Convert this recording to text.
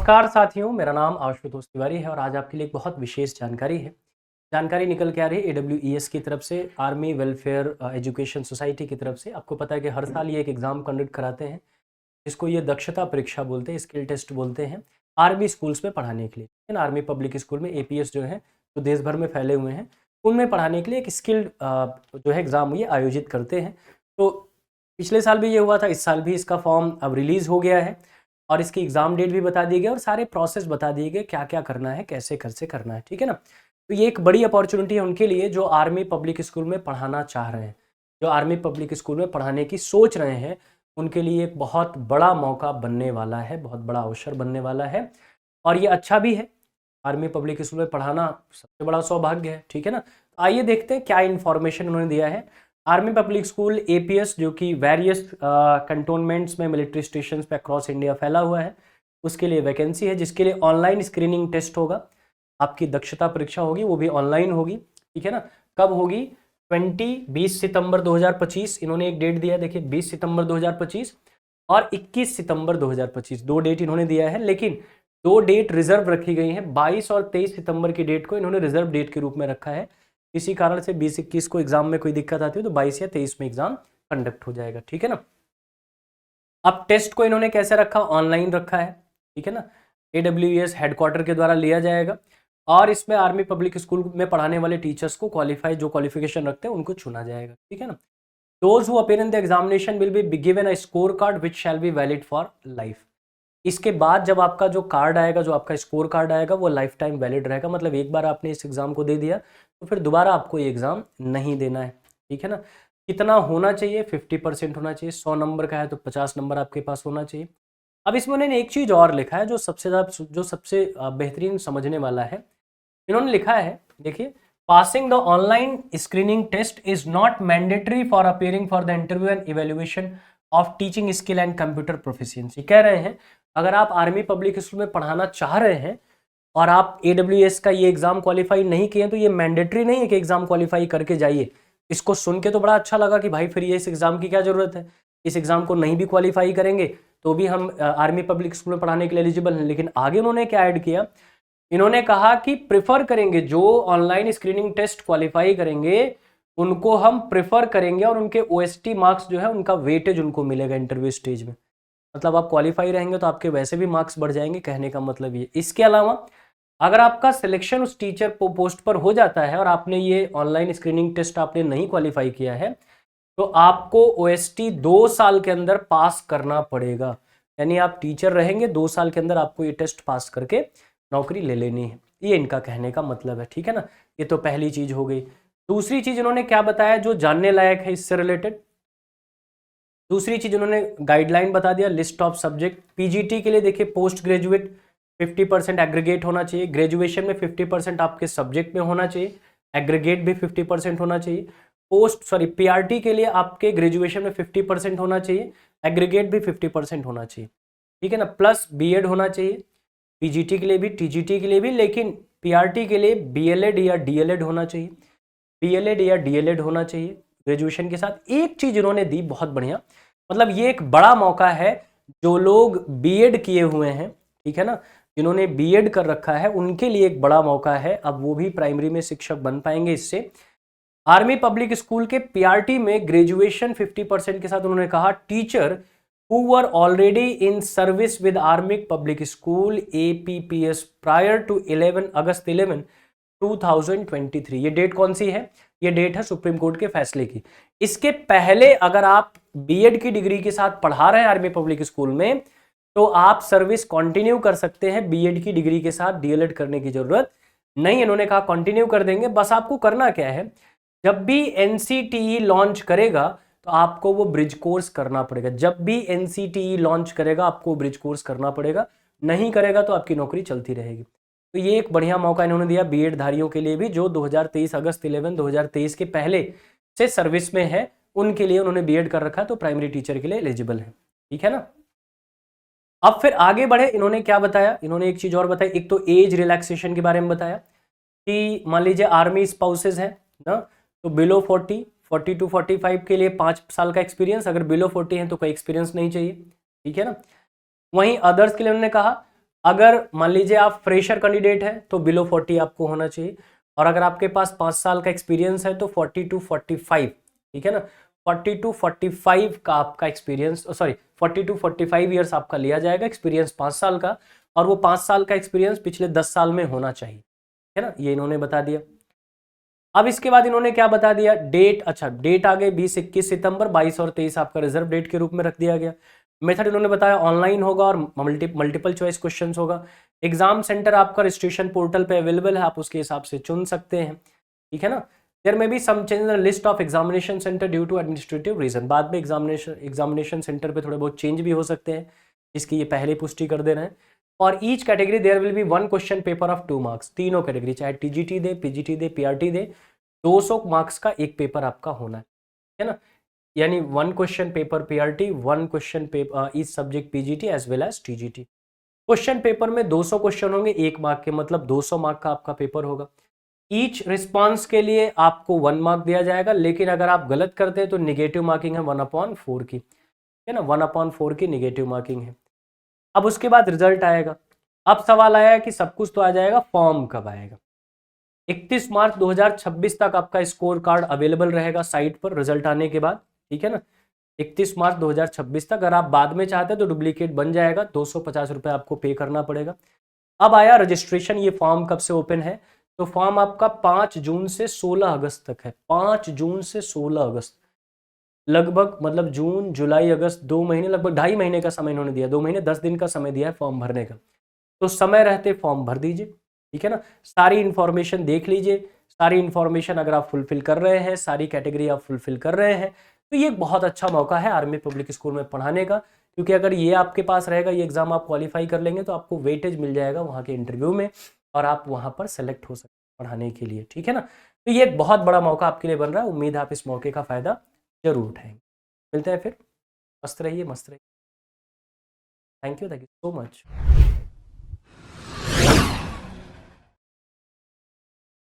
नमस्कार साथियों, मेरा नाम आशुतोष तिवारी है और आज आपके लिए एक बहुत विशेष जानकारी है। जानकारी निकल के आ रही है AWES की तरफ से, आर्मी वेलफेयर एजुकेशन सोसाइटी की तरफ से। आपको पता है कि हर साल ये एक एग्ज़ाम कंडक्ट कराते हैं, जिसको ये दक्षता परीक्षा बोलते हैं, स्किल टेस्ट बोलते हैं, आर्मी स्कूल्स में पढ़ाने के लिए। लेकिन आर्मी पब्लिक स्कूल में APS जो है, जो देश भर में फैले हुए हैं, उनमें पढ़ाने के लिए एक स्किल्ड जो है एग्ज़ाम ये आयोजित करते हैं। तो पिछले साल भी ये हुआ था, इस साल भी इसका फॉर्म अब रिलीज़ हो गया है और इसकी एग्ज़ाम डेट भी बता दी गई और सारे प्रोसेस बता दिए गए, क्या क्या करना है, कैसे कैसे करना है, ठीक है ना। तो ये एक बड़ी अपॉर्चुनिटी है उनके लिए जो आर्मी पब्लिक स्कूल में पढ़ाना चाह रहे हैं, जो आर्मी पब्लिक स्कूल में पढ़ाने की सोच रहे हैं, उनके लिए एक बहुत बड़ा मौका बनने वाला है, बहुत बड़ा अवसर बनने वाला है और ये अच्छा भी है। आर्मी पब्लिक स्कूल में पढ़ाना सबसे बड़ा सौभाग्य है, ठीक है ना। आइए देखते हैं क्या इन्फॉर्मेशन उन्होंने दिया है। आर्मी पब्लिक स्कूल APS जो कि वेरियस कंटोनमेंट्स में मिलिट्री स्टेशन पे अक्रॉस इंडिया फैला हुआ है, उसके लिए वैकेंसी है, जिसके लिए ऑनलाइन स्क्रीनिंग टेस्ट होगा। आपकी दक्षता परीक्षा होगी, वो भी ऑनलाइन होगी, ठीक है ना। कब होगी? 20 सितंबर 2025 इन्होंने एक डेट दिया है, देखिए 20 सितंबर 2025 और 21 सितंबर 2025 दो डेट इन्होंने दिया है। लेकिन दो डेट रिजर्व रखी गई हैं, 22 और 23 सितंबर की डेट को इन्होंने रिजर्व डेट के रूप में रखा है। इसी कारण से 20-21 को एग्जाम में कोई दिक्कत आती है तो 22 या 23 में एग्जाम कंडक्ट हो जाएगा, ठीक है ना। अब टेस्ट को इन्होंने कैसे रखा? ऑनलाइन रखा है, ठीक है ना। AWES हेडक्वार्टर के द्वारा लिया जाएगा और इसमें आर्मी पब्लिक स्कूल में पढ़ाने वाले टीचर्स को क्वालिफाई, जो क्वालिफिकेशन रखते हैं उनको चुना जाएगा, ठीक है ना। Those who appear in the examination will be given a score card which shall be valid for life. इसके बाद जब आपका जो कार्ड आएगा, जो आपका स्कोर कार्ड आएगा, वो लाइफ टाइम वैलिड रहेगा। मतलब एक बार आपने इस एग्जाम को दे दिया तो फिर दोबारा आपको ये एग्जाम नहीं देना है, ठीक है ना। कितना होना चाहिए? 50% होना चाहिए। 100 नंबर का है तो 50 नंबर आपके पास होना चाहिए। अब इसमें उन्होंने एक चीज और लिखा है जो सबसे बेहतरीन समझने वाला है। इन्होंने लिखा है, देखिए, passing the online screening test is not mandatory for appearing for the interview and evaluation of teaching skill and computer proficiency. कह रहे हैं अगर आप आर्मी पब्लिक स्कूल में पढ़ाना चाह रहे हैं और आप AWS का ये एग्जाम क्वालिफाई नहीं किए तो ये मैंडेटरी नहीं है कि एग्जाम क्वालिफाई करके जाइए। इसको सुन के तो बड़ा अच्छा लगा कि भाई फिर ये इस एग्जाम की क्या जरूरत है, इस एग्जाम को नहीं भी क्वालिफाई करेंगे तो भी हम आर्मी पब्लिक स्कूल में पढ़ाने के लिए एलिजिबल हैं। लेकिन आगे उन्होंने क्या ऐड किया? इन्होंने कहा कि प्रेफर करेंगे, जो ऑनलाइन स्क्रीनिंग टेस्ट क्वालिफाई करेंगे उनको हम प्रेफर करेंगे और उनके OST मार्क्स जो है उनका वेटेज उनको मिलेगा इंटरव्यू स्टेज में। मतलब आप क्वालिफाई रहेंगे तो आपके वैसे भी मार्क्स बढ़ जाएंगे, कहने का मतलब ये। इसके अलावा अगर आपका सिलेक्शन उस टीचर पोस्ट पर हो जाता है और आपने ये ऑनलाइन स्क्रीनिंग टेस्ट आपने नहीं क्वालिफाई किया है तो आपको OST 2 साल के अंदर पास करना पड़ेगा। यानी आप टीचर रहेंगे, 2 साल के अंदर आपको ये टेस्ट पास करके नौकरी ले लेनी है, ये इनका कहने का मतलब है, ठीक है ना। ये तो पहली चीज हो गई। दूसरी चीज इन्होंने क्या बताया जो जानने लायक है इससे रिलेटेड? दूसरी चीज उन्होंने गाइडलाइन बता दिया, लिस्ट ऑफ सब्जेक्ट। PGT के लिए देखिए, पोस्ट ग्रेजुएट 50% एग्रीगेट होना चाहिए, ग्रेजुएशन में 50% आपके सब्जेक्ट में होना चाहिए, एग्रीगेट भी 50% होना चाहिए। PRT के लिए आपके ग्रेजुएशन में 50% होना चाहिए, एग्रीगेट भी 50% होना चाहिए, ठीक है ना। प्लस BEd होना चाहिए, PGT के लिए भी, TGT के लिए भी। लेकिन PRT के लिए BLEd या DLEd होना चाहिए, BLEd या DLEd होना चाहिए ग्रेजुएशन के साथ। एक चीज इन्होंने दी बहुत बढ़िया, मतलब ये एक बड़ा मौका है जो लोग BEd किए हुए हैं, ठीक है ना, जिन्होंने BEd कर रखा है उनके लिए एक बड़ा मौका है। अब वो भी प्राइमरी में शिक्षक बन पाएंगे इससे। आर्मी पब्लिक स्कूल के PRT में ग्रेजुएशन 50% के साथ उन्होंने कहा teacher who were already in service with Army Public School APPS prior to 11 अगस्त 11 2023। ये डेट कौन सी है? ये डेट है सुप्रीम कोर्ट के फैसले की। इसके पहले अगर आप BEd की डिग्री के साथ पढ़ा रहे हैं आर्मी पब्लिक स्कूल में तो आप सर्विस कंटिन्यू कर सकते हैं, BEd की डिग्री के साथ DLEd करने की जरूरत नहीं। इन्होंने कहा कंटिन्यू कर देंगे। बस आपको करना क्या है, जब भी NCTE लॉन्च करेगा तो आपको वो ब्रिज कोर्स करना पड़ेगा। जब भी NCTE लॉन्च करेगा आपको ब्रिज कोर्स करना पड़ेगा, नहीं करेगा तो आपकी नौकरी चलती रहेगी। तो ये एक बढ़िया मौका इन्होंने दिया BEd धारियों के लिए भी, जो 2023 अगस्त 11 2023 के पहले से सर्विस में है उनके लिए उन्होंने BEd कर रखा है, तो प्राइमरी टीचर के लिए एलिजिबल है, ठीक है ना। अब फिर आगे बढ़े, इन्होंने क्या बताया? इन्होंने एक चीज और बताई। एक तो एज रिलैक्सेशन के बारे में बताया कि मान लीजिए आर्मी स्पाउसेस है ना, तो बिलो 40 टू 45 के लिए 5 साल का एक्सपीरियंस, अगर बिलो 40 है तो कोई एक्सपीरियंस नहीं चाहिए, ठीक है ना। वहीं अदर्स के लिए उन्होंने कहा अगर मान लीजिए आप फ्रेशर कैंडिडेट हैं तो बिलो 40 आपको होना चाहिए, और अगर आपके पास 5 साल का एक्सपीरियंस है तो 40 टू 45, ठीक है ना, 40 टू 45 का आपका एक्सपीरियंस, सॉरी 40 टू 45 ईयर्स आपका लिया जाएगा, एक्सपीरियंस 5 साल का, और वो 5 साल का एक्सपीरियंस पिछले 10 साल में होना चाहिए, है ना, ये इन्होंने बता दिया। अब इसके बाद इन्होंने क्या बता दिया, डेट, अच्छा डेट आ गए 20-21 सितंबर, 22 और 23 आपका रिजर्व डेट के रूप में रख दिया गया। मेथड इन्होंने बताया ऑनलाइन होगा और मल्टीपल चॉइस क्वेश्चंस होगा। एग्जाम सेंटर आपका रजिस्ट्रेशन पोर्टल पे अवेलेबल है, आप उसके हिसाब से चुन सकते हैं, ठीक है ना। There may be some change in the list of examination centre due to administrative reason, बाद में एग्जामिनेशन सेंटर पे थोड़े बहुत चेंज भी हो सकते हैं, इसकी ये पहले पुष्टि कर दे रहे हैं। और each category there will be 1 question paper of 2 marks, तीनों कैटेगरी चाहे टीजीटी दे, पीजीटी दे, पीआरटी दे, 200 मार्क्स का एक पेपर आपका होना है ना, यानी 1 question paper PRT, 1 question paper each subject PGT as well as TGT. Question paper में 200 क्वेश्चन होंगे 1 मार्क के, मतलब 200 मार्क का आपका पेपर होगा। ईच रिस्पांस के लिए आपको 1 मार्क दिया जाएगा, लेकिन अगर आप गलत करते हैं तो निगेटिव मार्किंग है 1/4 की, है ना, 1/4 की निगेटिव मार्किंग है। अब उसके बाद रिजल्ट आएगा। अब सवाल आया कि सब कुछ तो आ जाएगा, फॉर्म कब आएगा। 31 मार्च 2026 तक आपका स्कोर कार्ड अवेलेबल रहेगा साइट पर रिजल्ट आने के बाद, ठीक है ना, 31 मार्च 2026 तक। अगर आप बाद में चाहते हैं तो डुप्लीकेट बन जाएगा, 250 रुपये आपको पे करना पड़ेगा। अब आया रजिस्ट्रेशन, ये फॉर्म कब से ओपन है, तो फॉर्म आपका 5 जून से 16 अगस्त तक है, 5 जून से 16 अगस्त, लगभग मतलब जून जुलाई अगस्त 2 महीने, लगभग 2.5 महीने का समय इन्होंने दिया, 2 महीने 10 दिन का समय दिया है फॉर्म भरने का। तो समय रहते फॉर्म भर दीजिए, ठीक है ना, सारी इंफॉर्मेशन देख लीजिए, सारी इंफॉर्मेशन अगर आप फुलफिल कर रहे हैं, सारी कैटेगरी आप फुलफिल कर रहे हैं, तो ये एक बहुत अच्छा मौका है आर्मी पब्लिक स्कूल में पढ़ाने का, क्योंकि अगर ये आपके पास रहेगा, ये एग्जाम आप क्वालिफाई कर लेंगे तो आपको वेटेज मिल जाएगा वहाँ के इंटरव्यू में, और आप वहाँ पर सेलेक्ट हो सकते हैं पढ़ाने के लिए, ठीक है ना। तो ये एक बहुत बड़ा मौका आपके लिए बन रहा है, उम्मीद है आप इस मौके का फायदा जरूर उठाएंगे। मिलते हैं फिर, मस्त रहिए, मस्त रहिए, थैंक यू सो मच।